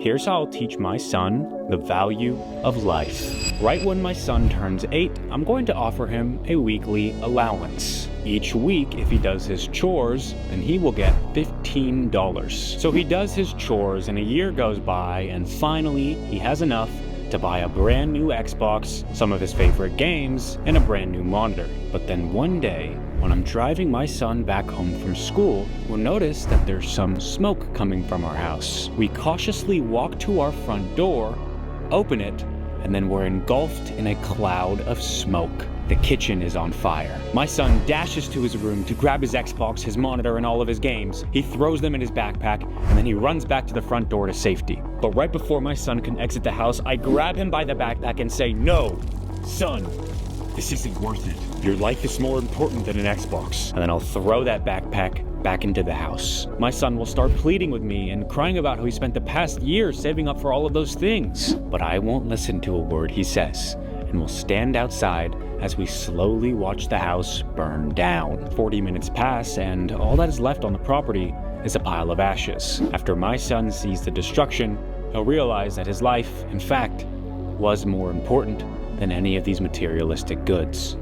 Here's how I'll teach my son the value of life. Right when my son turns 8, I'm going to offer him a weekly allowance. Each week, if he does his chores, then he will get $15. So he does his chores and a year goes by, and finally he has enough to buy a brand new Xbox, some of his favorite games, and a brand new monitor. But then one day, when I'm driving my son back home from school, we'll notice that there's some smoke coming from our house. We cautiously walk to our front door, open it, and then we're engulfed in a cloud of smoke. The kitchen is on fire. My son dashes to his room to grab his Xbox, his monitor, and all of his games. He throws them in his backpack, and then he runs back to the front door to safety. But right before my son can exit the house, I grab him by the backpack and say, "No, son, this isn't worth it. Your life is more important than an Xbox." And then I'll throw that backpack back into the house. My son will start pleading with me and crying about how he spent the past year saving up for all of those things. But I won't listen to a word he says, and will stand outside as we slowly watch the house burn down. 40 minutes pass, and all that is left on the property is a pile of ashes. After my son sees the destruction, he'll realize that his life, in fact, was more important than any of these materialistic goods.